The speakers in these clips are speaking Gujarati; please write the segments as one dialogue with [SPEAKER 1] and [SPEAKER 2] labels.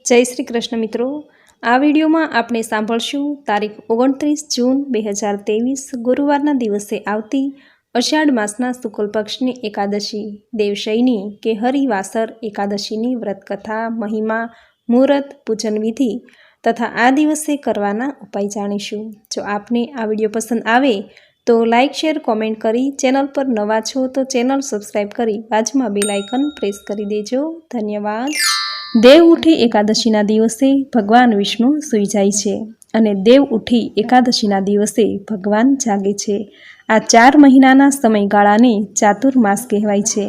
[SPEAKER 1] જય શ્રી કૃષ્ણ મિત્રો, આ વિડીયોમાં આપણે સાંભળશું તારીખ 29 જૂન 2023 ગુરુવારના દિવસે આવતી અષાઢ માસના શુક્લ પક્ષની એકાદશી દેવશયની કે હરિવાસર એકાદશીની વ્રતકથા, મહિમા, મુહૂર્ત, પૂજન વિધિ તથા આ દિવસે કરવાના ઉપાય જાણીશું। જો આપને આ વિડીયો પસંદ આવે તો લાઇક, શેર, કોમેન્ટ કરી ચેનલ પર નવા છો તો ચેનલ સબસ્ક્રાઈબ કરી બાજુમાં બેલ આઇકન પ્રેસ કરી દેજો। ધન્યવાદ। દેવ ઉઠી એકાદશીના દિવસે ભગવાન વિષ્ણુ સૂઈ જાય છે અને દેવ ઉઠી એકાદશીના દિવસે ભગવાન જાગે છે। આ 4 મહિનાના સમયગાળાને ચાતુર્માસ કહેવાય છે।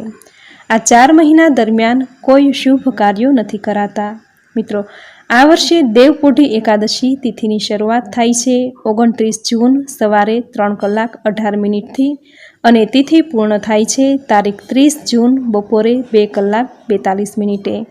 [SPEAKER 1] આ 4 મહિના દરમિયાન કોઈ શુભ કાર્યો નથી કરાતા। મિત્રો, આ વર્ષે દેવપોઢી એકાદશી તિથિની શરૂઆત થાય છે 29 જૂન સવારે 3:18 અને તિથિ પૂર્ણ થાય છે તારીખ 30 જૂન બપોરે 2:42।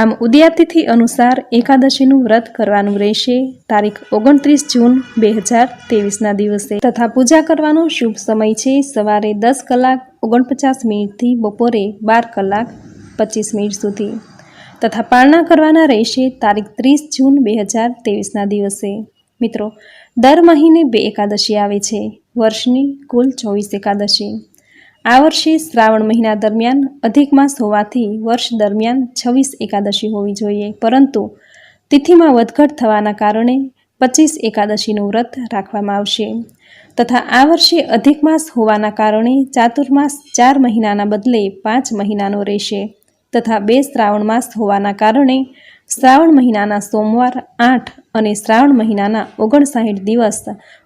[SPEAKER 1] આમ ઉદયાતિથિ અનુસાર એકાદશીનું વ્રત કરવાનું રહેશે તારીખ 29 જૂન 2023ના દિવસે તથા પૂજા કરવાનો શુભ સમય છે સવારે 10:49 થી બપોરે 12:25 સુધી તથા પારણા કરવાના રહેશે તારીખ 30 જૂન 2023ના દિવસે। મિત્રો, દર મહિને 2 એકાદશી આવે છે, વર્ષની કુલ 24 એકાદશી। આ વર્ષે શ્રાવણ મહિના દરમિયાન અધિક માસ હોવાથી વર્ષ દરમિયાન 26 એકાદશી હોવી જોઈએ, પરંતુ તિથિમાં વધઘટ થવાના કારણે 25 એકાદશીનું વ્રત રાખવામાં આવશે તથા આ વર્ષે અધિક માસ હોવાના કારણે ચાતુર્માસ 4 મહિનાના બદલે 5 મહિનાનો રહેશે તથા 2 શ્રાવણ માસ હોવાના કારણે શ્રાવણ મહિનાના સોમવાર 8 અને શ્રાવણ મહિનાના 59 દિવસ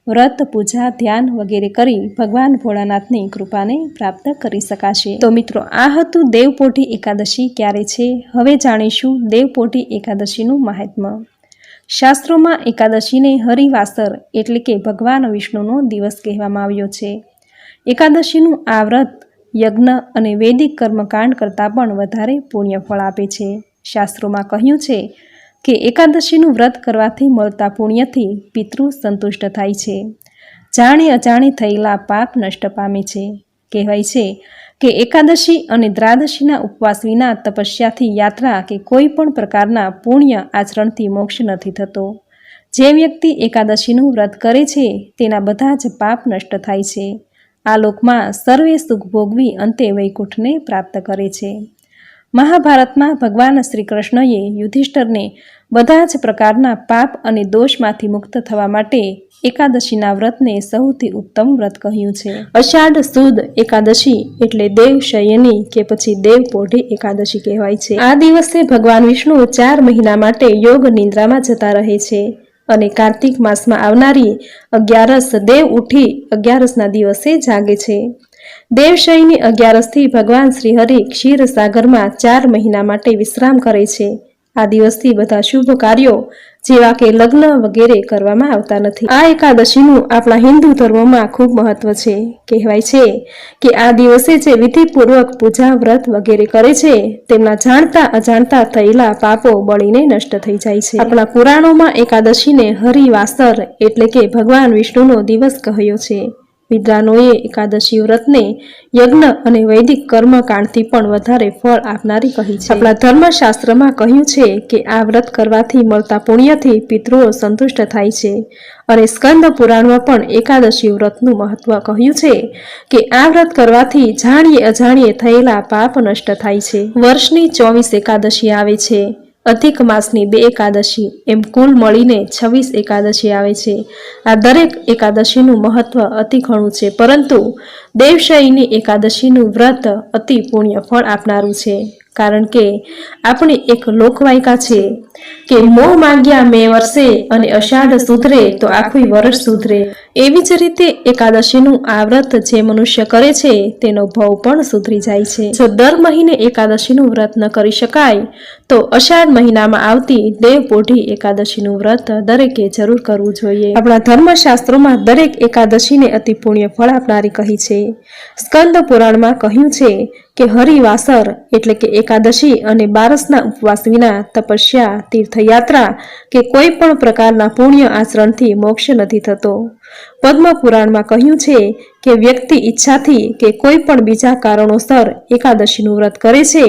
[SPEAKER 1] વ્રત, પૂજા, ધ્યાન વગેરે કરી ભગવાન ભોળાનાથની કૃપાને પ્રાપ્ત કરી શકાશે। તો મિત્રો, આ હતું દેવપોઢી એકાદશી ક્યારે છે। હવે જાણીશું દેવપોઢી એકાદશીનું મહાત્મ્ય। શાસ્ત્રોમાં એકાદશીને હરિવાસર એટલે કે ભગવાન વિષ્ણુનો દિવસ કહેવામાં આવ્યો છે। એકાદશીનું આ વ્રત યજ્ઞ અને વૈદિક કર્મકાંડ કરતાં પણ વધારે પુણ્યફળ આપે છે। શાસ્ત્રોમાં કહ્યું છે કે એકાદશીનું વ્રત કરવાથી મળતા પુણ્યથી પિતૃ સંતુષ્ટ થાય છે, જાણી અજાણી થયેલા પાપ નષ્ટ પામે છે। કહેવાય છે કે એકાદશી અને દ્વાદશીના ઉપવાસ વિના તપસ્યાથી, યાત્રા કે કોઈ પણ પ્રકારના પુણ્ય આચરણથી મોક્ષ નથી થતો। જે વ્યક્તિ એકાદશીનું વ્રત કરે છે તેના બધા જ પાપ નષ્ટ થાય છે, આ લોકમાં સર્વે સુખ ભોગવી અંતે વૈકુંઠને પ્રાપ્ત કરે છે। મહાભારતમાં ભગવાન શ્રી કૃષ્ણએ યુધિષ્ઠરને બધા જ પ્રકારના પાપ અને દોષમાંથી મુક્ત થવા માટે એકાદશીના વ્રતને સૌથી ઉત્તમ વ્રત કહ્યું છે। અષાઢ સુદ એકાદશી એટલે દેવશયની કે પછી દેવપોઢી એકાદશી કહેવાય છે। આ દિવસે ભગવાન વિષ્ણુ 4 મહિના માટે યોગ નિદ્રામાં જતા રહે છે અને કાર્તિક માસમાં આવનારી 11 દેવ ઉઠી 11ના દિવસે જાગે છે। દેવશયની 11થી ભગવાન શ્રી હરિ ક્ષીર સાગરમાં 4 મહિના માટે વિશ્રામ કરે છે। આ દિવસથી બધા શુભ કાર્યો જેવા કે લગ્ન વગેરે કરવામાં આવતા નથી। આ એકાદશીનું આપણા હિન્દુ ધર્મમાં ખૂબ મહત્વ છે। કહેવાય છે કે આ દિવસે જે વિધિપૂર્વક પૂજા, વ્રત વગેરે કરે છે તેમના જાણતા અજાણતા થયેલા પાપો બળીને નષ્ટ થઈ જાય છે। આપણા પુરાણોમાં એકાદશીને હરિવાસર એટલે કે ભગવાન વિષ્ણુનો દિવસ કહ્યો છે। વિદ્વાનોએ એકાદશી વ્રતને યજ્ઞ અને વૈદિક કર્મકાંડથી પણ વધારે ફળ આપનારી કહી છે। આપણા ધર્મશાસ્ત્રમાં કહ્યું છે કે આ વ્રત કરવાથી મળતા પુણ્યથી પિતૃઓ સંતુષ્ટ થાય છે અને સ્કંદ પુરાણમાં પણ એકાદશી વ્રતનું મહત્વ કહ્યું છે કે આ વ્રત કરવાથી જાણીએ અજાણીએ થયેલા પાપ નષ્ટ થાય છે। વર્ષની 24 એકાદશી આવે છે, અધિક માસની 2 એકાદશી, એમ કુલ મળીને 26 એકાદશી આવે છે। આ દરેક એકાદશીનું મહત્વ અતિ ઘણું છે, પરંતુ દેવશયની એકાદશીનું વ્રત અતિ પુણ્ય ફળ આપનારું છે, કારણ કે આપણી એક લોકવાયકા છે કે મોહ માંગ્યા મેં વર્ષે અને અષાઢ સુધરે તો આખું વર્ષ સુધરે। એવી જ રીતે એકાદશીનું આ વ્રત જે મનુષ્ય કરે છે તેનો ભવ પણ સુધરી જાય છે। જો દર મહિને એકાદશીનું વ્રત ન કરી શકાય તો અષાઢ મહિનામાં આવતી દેવપોઢી એકાદશીનું વ્રત દરેકે જરૂર કરવું જોઈએ। આપણા ધર્મશાસ્ત્રોમાં દરેક એકાદશીને અતિ પુણ્ય ફળ આપનારી કહી છે। સ્કંદ પુરાણમાં કહ્યું છે કે હરિવાસર એટલે કે એકાદશી અને બારસના ઉપવાસ વિના તપસ્યા, તીર્થયાત્રા કે કોઈ પણ પ્રકારના પુણ્ય આચરણથી મોક્ષ નથી થતો। પદ્મ પુરાણમાં કહ્યું છે કે વ્યક્તિ ઈચ્છાથી કે કોઈ પણ બીજા કારણોસર એકાદશીનું વ્રત કરે છે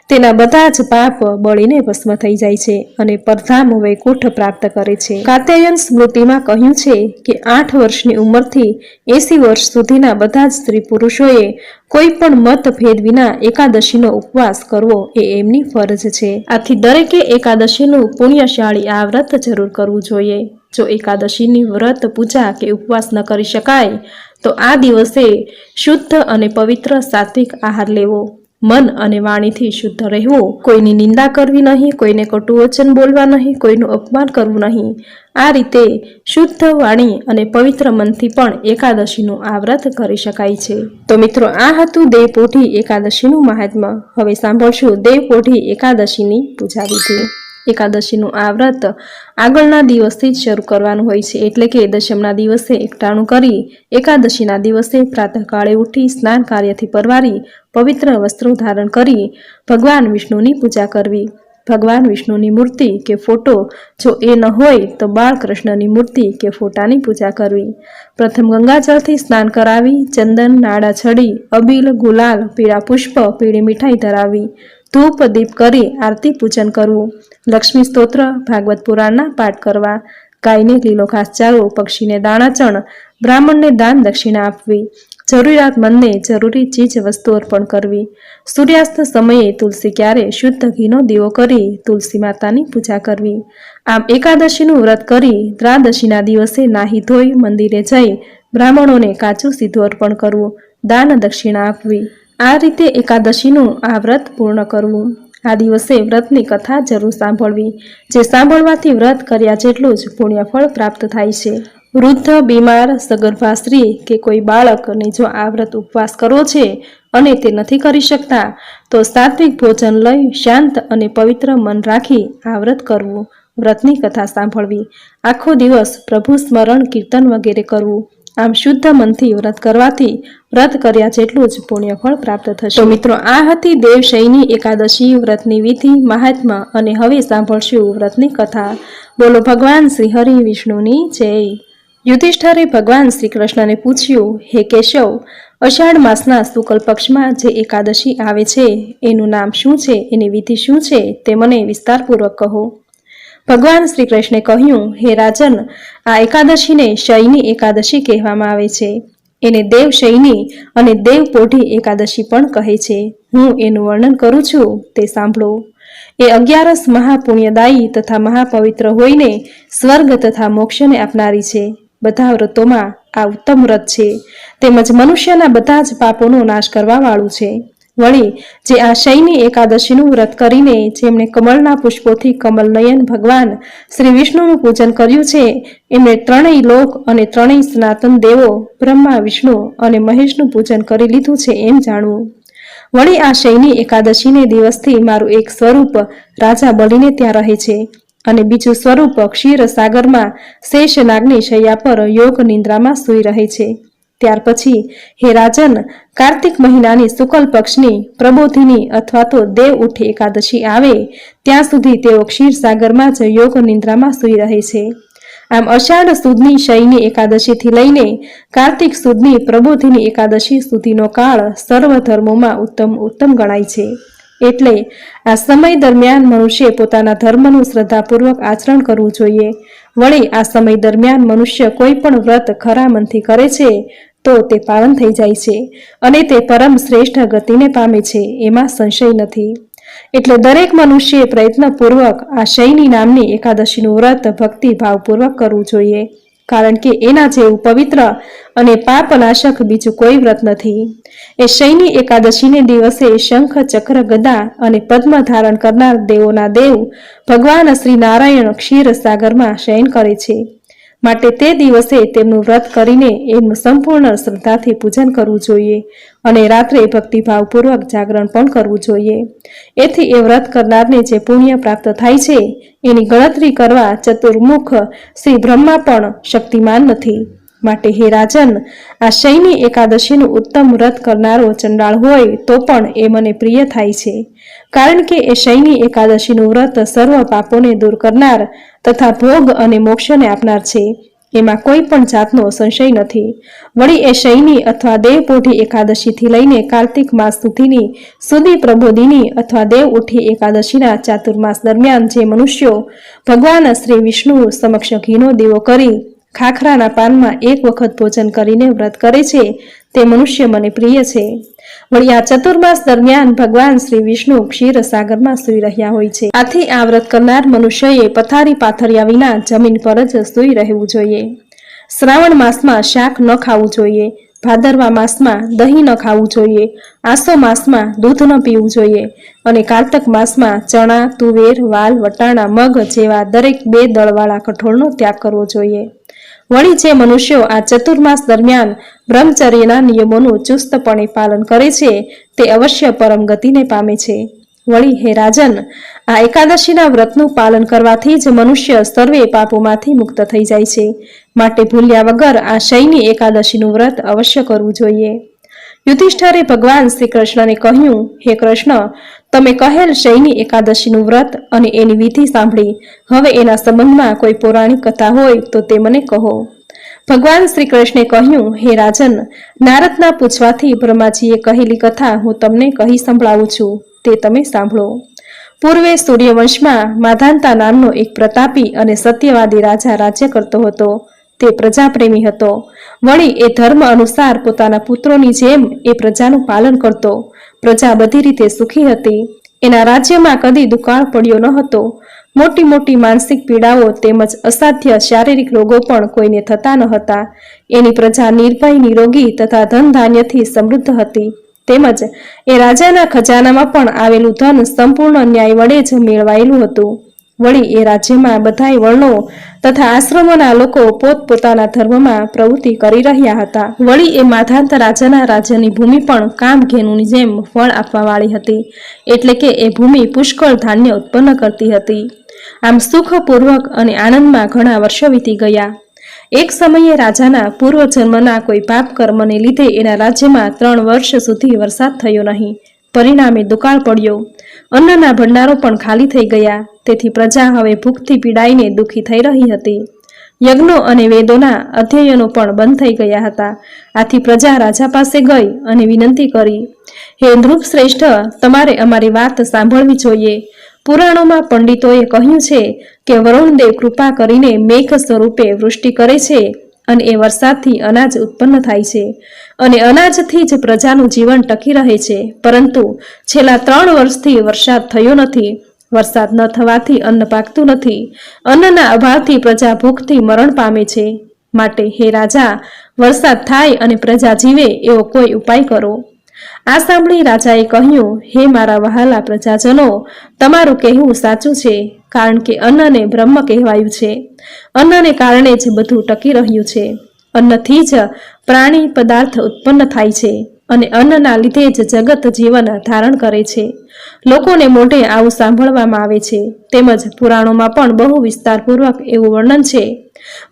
[SPEAKER 1] તેના બધા જ પાપ બળીને ભસ્મ થઈ જાય છે અને પરધામ વૈકુંઠ પ્રાપ્ત કરે છે. કાત્યાયન સ્મૃતિમાં કહ્યું છે કે 8 વર્ષની ઉંમરથી 80 વર્ષ સુધીના બધા જ સ્ત્રી પુરુષોએ કોઈ પણ મતભેદ વિના એકાદશીનો ઉપવાસ કરવો એ એમની ફરજ છે. આથી દરેકે એકાદશીનું પુણ્યશાળી આ વ્રત જરૂર કરવું જોઈએ. જો એકાદશીની વ્રત પૂજા કે ઉપવાસ ન કરી શકાય તો આ દિવસે શુદ્ધ અને પવિત્ર સાત્વિક આહાર લેવો, મન અને વાણીથી શુદ્ધ રહેવું, કોઈની નિંદા કરવી નહીં, કોઈને કટુ વચન બોલવા નહીં, કોઈનું અપમાન કરવું નહીં. આ રીતે શુદ્ધ વાણી અને પવિત્ર મનથી પણ એકાદશીનું આ વ્રત કરી શકાય છે. તો મિત્રો, આ હતું દેવપોઢી એકાદશીનું મહાત્મ્ય. હવે સાંભળશું દેવપોઢી એકાદશીની પૂજા વિધિ. એકાદશીનું આ વ્રત આગળના દિવસથી જ શરૂ કરવાનું હોય છે, એટલે કે દશમના દિવસે એકટાણું કરી એકાદશીના દિવસે પ્રાતઃકાળે ઉઠી સ્નાન કાર્યથી પરવારી પવિત્ર વસ્ત્રો ધારણ કરી ભગવાન વિષ્ણુની પૂજા કરવી. ભગવાન વિષ્ણુની મૂર્તિ કે ફોટો જો એ ન હોય તો બાળકૃષ્ણની મૂર્તિ કે ફોટાની પૂજા કરવી. પ્રથમ ગંગાજળથી સ્નાન કરાવી ચંદન, નાળા, છડી, અબીલ, ગુલાલ, પીળા પુષ્પ, પીળી મીઠાઈ ધરાવી ધૂપ દીપ કરી આરતી પૂજન કરવું. લક્ષ્મી સ્તોત્ર, ભાગવત પુરાણના પાઠ કરવા, ગાયને લીલો ઘાસચારો, પક્ષીને દાણાચણ, બ્રાહ્મણને દાન દક્ષિણા આપવી, જરૂરિયાતમંદને જરૂરી ચીજ વસ્તુ અર્પણ કરવી. સૂર્યાસ્ત સમયે તુલસી ક્યારે શુદ્ધ ઘીનો દીવો કરી તુલસી માતાની પૂજા કરવી. આમ એકાદશીનું વ્રત કરી દ્વાદશીના દિવસે નાહી ધોઈ મંદિરે જઈ બ્રાહ્મણોને કાચું સીધું અર્પણ કરવું, દાન દક્ષિણા આપવી. આ રીતે એકાદશીનું આ વ્રત પૂર્ણ કરવું. આ દિવસે વ્રતની કથા જરૂર સાંભળવી, જે સાંભળવાથી વ્રત કર્યા જેટલું જ પુણ્યફળ પ્રાપ્ત થાય છે. વૃદ્ધ, બીમાર, સગર્ભા સ્ત્રી કે કોઈ બાળકને જો આ વ્રત ઉપવાસ કરવો છે અને તે નથી કરી શકતા તો સાત્વિક ભોજન લઈ શાંત અને પવિત્ર મન રાખી આ વ્રત કરવું. વ્રતની કથા સાંભળવી, આખો દિવસ પ્રભુ સ્મરણ, કીર્તન વગેરે કરવું. આમ શુદ્ધ મનથી વ્રત કરવાથી વ્રત કર્યા જેટલું જ પુણ્યફળ પ્રાપ્ત થશે. તો મિત્રો, આ હતી દેવશયની એકાદશી વ્રતની વિધિ, મહાત્મ્ય. અને હવે સાંભળશું વ્રતની કથા. બોલો ભગવાન શ્રી હરિ વિષ્ણુની જય. યુધિષ્ઠરે ભગવાન શ્રી કૃષ્ણને પૂછ્યું, હે કેશવ, અષાઢ માસના શુક્લ પક્ષમાં જે એકાદશી આવે છે એનું નામ શું છે, એની વિધિ શું છે તે મને વિસ્તારપૂર્વક કહો. ભગવાન શ્રી કૃષ્ણે કહ્યું, હે રાજન, આ એકાદશીને શયની એકાદશી કહેવામાં આવે છે. એને દેવશયની અને દેવપોઢી એકાદશી પણ કહે છે. હું એનું વર્ણન કરું છું તે સાંભળો. એ 11 મહાપુણ્યદાયી તથા મહાપવિત્ર હોઈને સ્વર્ગ તથા મોક્ષને આપનારી છે. બધા વ્રતોમાં આ ઉત્તમ વ્રત છે, તેમજ મનુષ્યના બધા જ પાપોનો નાશ કરવા વાળું છે. વળી જે આ શયની એકાદશીનું વ્રત કરીને જેમણે કમળના પુષ્પોથી કમલનયન ભગવાન શ્રી વિષ્ણુનું પૂજન કર્યું છે, એમણે ત્રણેય લોક અને ત્રણેય સનાતન દેવો બ્રહ્મા, વિષ્ણુ અને મહેશનું પૂજન કરી લીધું છે એમ જાણવું. વળી આ શયની એકાદશીને દિવસથી મારું એક સ્વરૂપ રાજા બલીને ત્યાં રહે છે અને બીજું સ્વરૂપ ક્ષીર સાગરમાં શેષ નાગની શૈયા પર યોગ નિંદ્રામાં સૂઈ રહે છે. ત્યાર પછી હે રાજન, કાર્તિક મહિનાની શુક્લ પક્ષની પ્રબોધિની અથવા તો દેવ ઉઠી એકાદશી આવે ત્યાં સુધી તેઓ ક્ષીર સાગરમાં જ યોગ નિંદ્રામાં સૂઈ રહે છે. આમ અષાઢ સુદની શયની એકાદશીથી લઈને કાર્તિક સુદની પ્રબોધિની એકાદશી સુધીનો કાળ સર્વ ધર્મોમાં ઉત્તમ ગણાય છે. એટલે આ સમય દરમિયાન મનુષ્ય પોતાના ધર્મનું શ્રદ્ધાપૂર્વક આચરણ કરવું જોઈએ. વળી આ સમય દરમિયાન મનુષ્ય કોઈ પણ વ્રત ખરા મનથી કરે છે તો તે પાવન થઈ જાય છે અને તે પરમ શ્રેષ્ઠ ગતિને પામે છે, એમાં સંશય નથી. એટલે દરેક મનુષ્યએ પ્રયત્નપૂર્વક આ શયની નામની એકાદશીનું વ્રત ભક્તિ ભાવપૂર્વક કરવું જોઈએ, કારણ કે એના જેવું પવિત્ર અને પાપનાશક બીજું કોઈ વ્રત નથી. એ શયની એકાદશીને દિવસે શંખ, ચક્ર, ગદા અને પદ્મ ધારણ કરનાર દેવોના દેવ ભગવાન શ્રી નારાયણ ક્ષીર સાગરમાં શયન કરે છે. માટે તે દિવસે તેમનું વ્રત કરીને એમનું સંપૂર્ણ શ્રદ્ધાથી પૂજન કરવું જોઈએ અને રાત્રે ભક્તિભાવપૂર્વક જાગરણ પણ કરવું જોઈએ. એથી એ વ્રત કરનારને જે પુણ્ય પ્રાપ્ત થાય છે એની ગણતરી કરવા ચતુર્મુખ શ્રી બ્રહ્મા પણ શક્તિમાન નથી. માટે હે રાજન, આ શયની એકાદશીનું ઉત્તમ વ્રત કરનારો ચંડાળ હોય તો પણ એ મને પ્રિય થાય છે, કારણ કે એ શયની એકાદશીનું વ્રત સર્વ પાપોને દૂર કરનાર તથા ભોગ અને મોક્ષને આપનાર છે. એમાં કોઈ પણ જાતનો સંશય નથી. વળી એ શયની અથવા દેવપોઢી એકાદશીથી લઈને કાર્તિક માસ સુધી પ્રબોધિની અથવા દેવ ઉઠી એકાદશીના ચાતુર્માસ દરમિયાન જે મનુષ્યો ભગવાન શ્રી વિષ્ણુ સમક્ષ ઘીનો દીવો કરી ખાખરાના પાનમાં એક વખત ભોજન કરીને વ્રત કરે છે તે મનુષ્ય મને પ્રિય છે. વળી આ ચતુર્માસ દરમિયાન ભગવાન શ્રી વિષ્ણુ ક્ષીર સાગરમાં સૂઈ રહ્યા હોય છે. આથી આ વ્રત કરનાર મનુષ્યએ પથારી પાથર્યા વિના જમીન પર જ સૂઈ રહેવું જોઈએ. શ્રાવણ માસમાં શાક ન ખાવું જોઈએ. ભાદરવા માસમાં દહીં ન ખાવું જોઈએ. આસો માસમાં દૂધ ન પીવું જોઈએ. અને કારતક માસમાં ચણા, તુવેર, વાલ, વટાણા, મગ જેવા દરેક 2 દળવાળા કઠોળનો ત્યાગ કરવો જોઈએ. વળી જે મનુષ્યો આ ચતુર્માસ દરમિયાન બ્રહ્મચર્યના નિયમોનું ચુસ્તપણે પાલન કરે છે તે અવશ્ય પરમ ગતિને પામે છે. વળી હે રાજન, આ એકાદશીના વ્રતનું પાલન કરવાથી જ મનુષ્ય સર્વે પાપોમાંથી મુક્ત થઈ જાય છે. માટે ભૂલ્યા વગર આ શયની એકાદશીનું વ્રત અવશ્ય કરવું જોઈએ. યુધિષ્ઠરે ભગવાન શ્રી કૃષ્ણને કહ્યું, હે કૃષ્ણ, તમે કહેલ શયની એકાદશીનું વ્રત અને એની વિધિ સાંભળી. હવે એના સંબંધમાં કોઈ પૌરાણિક કથા હોય તો તે મને કહો. ભગવાન શ્રી કૃષ્ણે કહ્યું, હે રાજન, નારદના પૂછવાથી બ્રહ્માજીએ કહેલી કથા હું તમને કહી સંભળાવું છું, તે તમે સાંભળો. પૂર્વે સૂર્યવંશમાં માધાંતા નામનો એક પ્રતાપી અને સત્યવાદી રાજા રાજ્ય કરતો હતો. તે પ્રજાપ્રેમી હતો. વળી એ ધર્મ અનુસાર પોતાના પુત્રોની જેમ એ પ્રજાનું પાલન કરતો. પ્રજા બધી રીતે સુખી હતી. એના રાજ્યમાં કદી દુકાળ પડ્યો ન હતો. મોટી મોટી માનસિક પીડાઓ તેમજ અસાધ્ય શારીરિક રોગો પણ કોઈને થતા ન હતા. એની પ્રજા નિર્ભય, નિરોગી તથા ધન ધાન્યથી સમૃદ્ધ હતી. તેમજ એ રાજાના ખજાનામાં પણ આવેલું ધન સંપૂર્ણ ન્યાય વડે જ મેળવાયેલું હતું. વળી એ રાજ્યમાં બધાય વર્ણો તથા આશ્રમોના લોકો પોતપોતાના ધર્મમાં પ્રવૃત્તિ કરી રહ્યા હતા. વળી એ માધાંત રાજાના રાજ્યની ભૂમિ પણ કામધેનુની જેમ ફળ આપવા વાળી હતી. એટલે કે એ ભૂમિ પુષ્કળ ધાન્ય ઉત્પન્ન કરતી હતી. આમ સુખપૂર્વક અને આનંદમાં ઘણા વર્ષો વીતી ગયા. એક સમયે રાજાના પૂર્વજન્મના કોઈ પાપ કર્મને લીધે એના રાજ્યમાં 3 વર્ષ સુધી વરસાદ થયો નહીં. પરિણામે દુકાળ પડ્યો. અન્નના ભંડારો પણ ખાલી થઈ ગયા. તેથી પ્રજા હવે ભૂખથી પીડાઈને દુઃખી થઈ રહી હતી. યજ્ઞો અને વેદોના અધ્યયનો પણ બંધ થઈ ગયા હતા. આથી પ્રજા રાજા પાસે ગઈ અને વિનંતી કરી, હે નૃપ શ્રેષ્ઠ, તમારે અમારી વાત સાંભળવી જોઈએ. પુરાણોમાં પંડિતોએ કહ્યું છે કે વરુણદેવ કૃપા કરીને મેઘ સ્વરૂપે વૃષ્ટિ કરે છે અને એ વરસાદથી અનાજ ઉત્પન્ન થાય છે અને અનાજથી જ પ્રજાનું જીવન ટકી રહે છે. પરંતુ છેલ્લા 3 વર્ષથી વરસાદ થયો નથી. વરસાદ ન થવાથી અન્ન પાકતું નથી. અન્નના અભાવથી પ્રજા ભૂખથી મરણ પામે છે. માટે હે રાજા, વરસાદ થાય અને પ્રજા જીવે એવો કોઈ ઉપાય કરો. આ સાંભળી રાજાએ કહ્યું, હે મારા વહાલા પ્રજાજનો, તમારું કહેવું સાચું છે. કારણ કે અન્નને બ્રહ્મ કહેવાયું છે. અન્નને કારણે જ બધું ટકી રહ્યું છે. અન્નથી જ પ્રાણી પદાર્થ ઉત્પન્ન થાય છે અને અન્નના લીધે જ જગત જીવન ધારણ કરે છે. લોકોને મોઢે આવું સાંભળવામાં આવે છે. તેમજ પુરાણોમાં પણ બહુ વિસ્તારપૂર્વક એવું વર્ણન છે.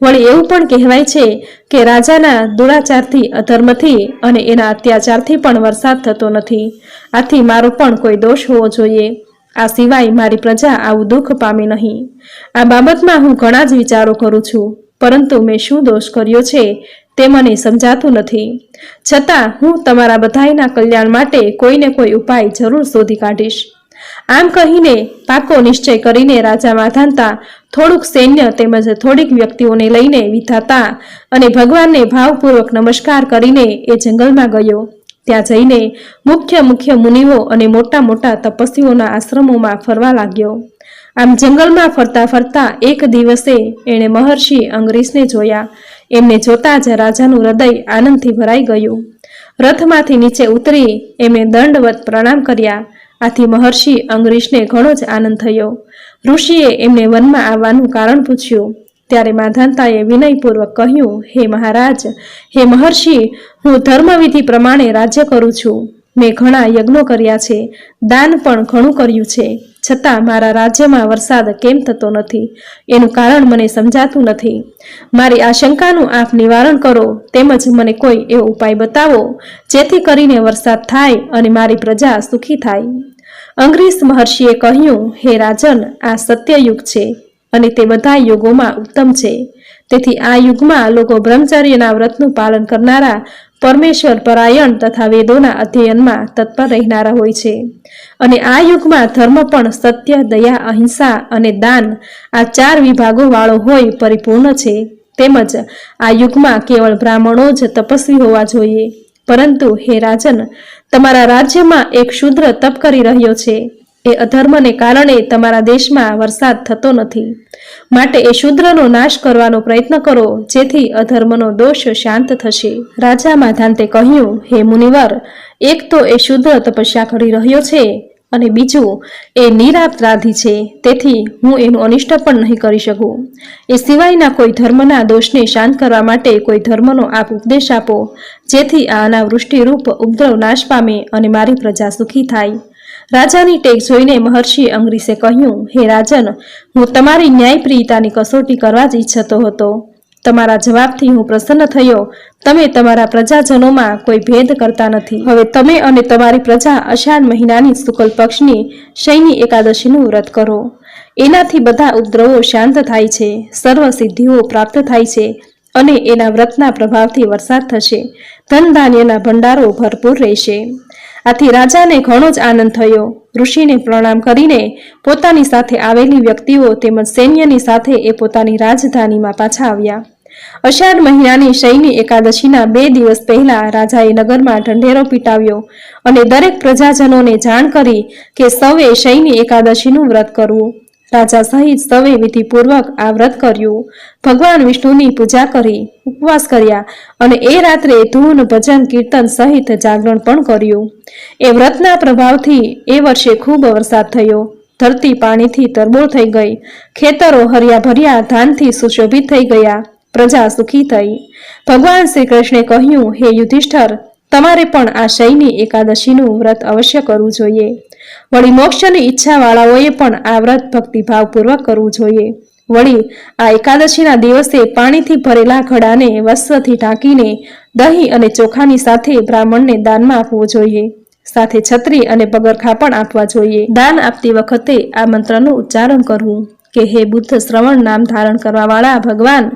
[SPEAKER 1] વળી એવું પણ કહેવાય છે કે રાજાના દુરાચારથી, અધર્મથી અને એના અત્યાચારથી પણ વરસાદ થતો નથી. આથી મારો પણ કોઈ દોષ હોવો જોઈએ. આ સિવાય મારી પ્રજા આવું દુઃખ પામે નહીં. આ બાબતમાં હું ઘણા જ વિચારો કરું છું, પરંતુ મેં શું દોષ કર્યો છે તે મને સમજાતું નથી. છતાં હું તમારા બધાયના કલ્યાણ માટે કોઈને કોઈ ઉપાય જરૂર શોધી કાઢીશ. આમ કહીને પાકો નિશ્ચય કરીને રાજા માધાંતા થોડુંક સૈન્ય તેમજ થોડીક વ્યક્તિઓને લઈને વિધાતા અને ભગવાનને ભાવપૂર્વક નમસ્કાર કરીને એ જંગલમાં ગયો. ત્યાં જઈને મુખ્ય મુનિઓ અને મોટા મોટા તપસ્વીઓના આશ્રમોમાં ફરવા લાગ્યો. આમ જંગલમાં ફરતા ફરતા એક દિવસે એણે મહર્ષિ અંગરીશને જોયા. એમને જોતા જ રાજાનું હૃદય આનંદથી ભરાઈ ગયું. રથમાંથી નીચે ઉતરી એમણે દંડવત પ્રણામ કર્યા. આથી મહર્ષિ અંગરીશને ઘણો જ આનંદ થયો. ઋષિએ એમને વનમાં આવવાનું કારણ પૂછ્યું. ત્યારે માધાંતાએ વિનયપૂર્વક કહ્યું, હે મહારાજ, હે મહર્ષિ, હું ધર્મવિધિ પ્રમાણે રાજ્ય કરું છું. મેં ઘણા યજ્ઞો કર્યા છે, દાન પણ ઘણું કર્યું છે. છતાં મારા રાજ્યમાં વરસાદ કેમ થતો નથી એનું કારણ મને સમજાતું નથી. મારી આ શંકાનું આપ નિવારણ કરો. તેમજ મને કોઈ એવો ઉપાય બતાવો જેથી કરીને વરસાદ થાય અને મારી પ્રજા સુખી થાય. અંગરીશ મહર્ષિએ કહ્યું, હે રાજન, આ સત્યયુગ છે અને તે બધા યુગોમાં ઉત્તમ છે. તેથી આ યુગમાં લોકો બ્રહ્મચર્યના વ્રતનું પાલન કરનારા, પરમેશ્વર પરાયણ તથા વેદોના અધ્યયનમાં તત્પર રહેનારા હોય છે. અને આ યુગમાં ધર્મ પણ સત્ય, દયા, અહિંસા અને દાન આ 4 વિભાગો વાળો હોય પરિપૂર્ણ છે. તેમજ આ યુગમાં કેવળ બ્રાહ્મણો જ તપસ્વી હોવા જોઈએ. પરંતુ હે રાજન, તમારા રાજ્યમાં એક શૂદ્ર તપ કરી રહ્યો છે. એ અધર્મને કારણે તમારા દેશમાં વરસાદ થતો નથી. માટે એ શૂદ્રનો નાશ કરવાનો પ્રયત્ન કરો, જેથી અધર્મનો દોષ શાંત થશે. રાજા માધાંતે કહ્યું, હે મુનિવર, એક તો એ શૂદ્ર તપસ્યા કરી રહ્યો છે અને બીજું એ નિરાપરાધી છે, તેથી હું એનું અનિષ્ટ પણ નહીં કરી શકું. એ સિવાયના કોઈ ધર્મના દોષને શાંત કરવા માટે કોઈ ધર્મનો આપ ઉપદેશ આપો, જેથી આ અનાવૃષ્ટિ રૂપ ઉપદ્રવ નાશ પામે અને મારી પ્રજા સુખી થાય. રાજાની ટેક જોઈને મહર્ષિ અંગરીશે કહ્યું, હે રાજન, હું તમારી ન્યાયપ્રિયતાની કસોટી કરવા જ ઈચ્છતો હતો. તમારા જવાબથી હું પ્રસન્ન થયો. તમે તમારા પ્રજાજનોમાં કોઈ ભેદ કરતા નથી. હવે તમે અને તમારી પ્રજા અષાઢ મહિનાની શુક્લ પક્ષની શયની એકાદશીનું વ્રત કરો. એનાથી બધા ઉપદ્રવો શાંત થાય છે, સર્વ સિદ્ધિઓ પ્રાપ્ત થાય છે અને એના વ્રતના પ્રભાવથી વરસાદ થશે. ધન ધાન્યના ભંડારો ભરપૂર રહેશે. આથી રાજાને ઘણો જ આનંદ થયો. ઋષિને પ્રણામ કરીને પોતાની સાથે આવેલી વ્યક્તિઓ તેમજ સૈન્યની સાથે એ પોતાની રાજધાનીમાં પાછા આવ્યા. અષાઢ મહિનાની શયની એકાદશીના 2 દિવસ પહેલા રાજાએ નગરમાં ઢંઢેરો પીટાવ્યો અને દરેક પ્રજાજનોને જાણ કરી કે સૌએ શયની એકાદશીનું વ્રત કરવું. રાજા સહિત સૌએ વિધિપૂર્વક આ વ્રત કર્યું. ભગવાન વિષ્ણુની પૂજા કરી, ઉપવાસ કર્યા અને એ રાત્રે ધૂન, ભજન, કીર્તન સહિત જાગરણ પણ કર્યું. એ વ્રતના પ્રભાવથી એ વર્ષે ખૂબ વરસાદ થયો. ધરતી પાણીથી તરબોળ થઈ ગઈ. ખેતરો હર્યા ભર્યા ધાનથી સુશોભિત થઈ ગયા. પ્રજા સુખી થઈ. ભગવાન શ્રી કૃષ્ણે કહ્યું, હે યુધિષ્ઠર, તમારે પણ આ શયની એકાદશીનું વ્રત અવશ્ય કરવું જોઈએ. વળી મોક્ષની ઈચ્છા વાળાઓએ પણ આ વ્રત ભક્તિભાવપૂર્વક કરવું જોઈએ. વળી આ એકાદશીના દિવસે પાણીથી ભરેલા ઘડાને વસ્ત્રથી ઢાંકીને દહીં અને ચોખાની સાથે બ્રાહ્મણને દાનમાં આપવું જોઈએ. સાથે છત્રી અને પગરખા પણ આપવા જોઈએ. દાન આપતી વખતે આ મંત્રનું ઉચ્ચારણ કરવું કે હે બુદ્ધ શ્રવણ નામ ધારણ કરવા વાળા ભગવાન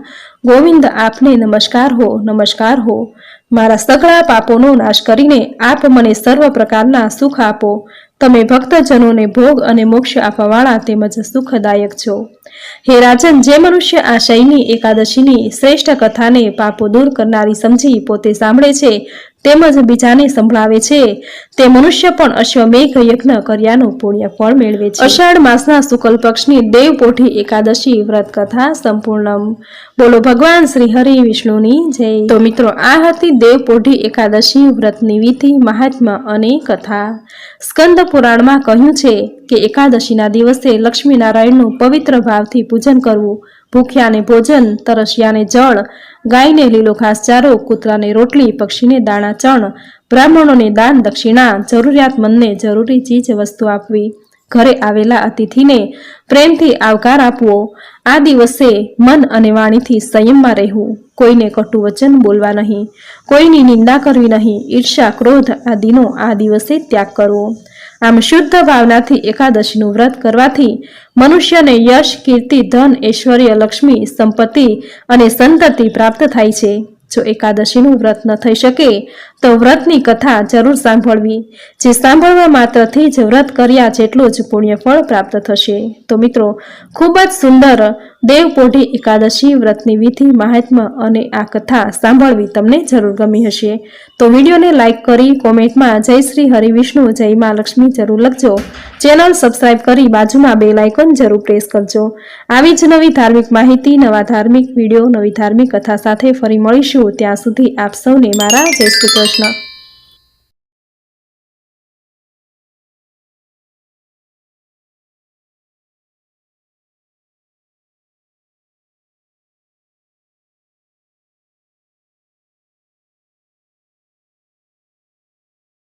[SPEAKER 1] ગોવિંદ, આપને નમસ્કાર હો, નમસ્કાર હો. મારા સઘળા પાપોનો નાશ કરીને આપ મને સર્વ પ્રકારના સુખ આપો. તમે ભક્તજનોને ભોગ અને મોક્ષ આપવાવાળા તેમજ સુખદાયક છો. હે રાજન, જે મનુષ્ય આ શયની એકાદશીની શ્રેષ્ઠ કથાને પાપો દૂર કરનારી સમજી પોતે સાંભળે છે તેમજ બીજાને સંભળાવે છે, તે મનુષ્ય પણ અશ્વમેઘ યજ્ઞ કર્યાનું પુણ્ય ફળ મેળવે છે. અષાઢ માસના શુક્લ પક્ષની દેવપોઢી એકાદશી વ્રત કથા સંપૂર્ણ. બોલો ભગવાન શ્રી હરિ વિષ્ણુની જય. તો મિત્રો, આ હતી દેવપોઢી એકાદશી વ્રતની વિધિ, મહાત્મ્ય અને કથા. સ્કંદ પુરાણમાં કહ્યું છે કે એકાદશીના દિવસે લક્ષ્મીનારાયણનું પવિત્ર ભાવથી પૂજન કરવું. ભૂખ્યાને ભોજન, તરસ્યાને જળ, ગાયને લીલો ઘાસચારો, કૂતરાને રોટલી, પક્ષીને દાણા ચણ, બ્રાહ્મણોને દાન દક્ષિણા, જરૂરિયાતમંદને જરૂરી ચીજ વસ્તુ આપવી, ઘરે આવેલા અતિથિને પ્રેમથી આવકાર આપવો. આ દિવસે મન અને વાણીથી સંયમમાં રહેવું. કોઈને કટુ વચન બોલવા નહીં, કોઈની નિંદા કરવી નહીં, ઈર્ષા, ક્રોધ આદિનો આ દિવસે ત્યાગ કરવો. આમ શુદ્ધ ભાવનાથી એકાદશીનું વ્રત કરવાથી મનુષ્યને યશ, કીર્તિ, ધન, ઐશ્વર્ય, લક્ષ્મી, સંપત્તિ અને સંતતિ પ્રાપ્ત થાય છે. જો એકાદશીનું વ્રત ન થઈ શકે તો વ્રતની કથા જરૂર સાંભળવી. જે સાંભળવા માત્રથી જ વ્રત કર્યા જેટલું જ પુણ્યફળ પ્રાપ્ત થશે. તો મિત્રો, ખૂબ જ સુંદર દેવપોઢી એકાદશી વ્રતની વિધિ, મહાત્મ્ય અને આ કથા સાંભળવી તમને જરૂર ગમી હશે. તો વિડીયોને લાઈક કરી કોમેન્ટમાં જય શ્રી હરિવિષ્ણુ, જય મા લક્ષ્મી જરૂર લખજો. ચેનલ સબસ્ક્રાઇબ કરી બાજુમાં બેલ આઇકોન જરૂર પ્રેસ કરજો. આવી જ નવી ધાર્મિક માહિતી, નવા ધાર્મિક વિડીયો, નવી ધાર્મિક કથા સાથે ફરી મળીશું. ત્યાં સુધી આપ સૌને મારા જય શ્રી કૃષ્ણ.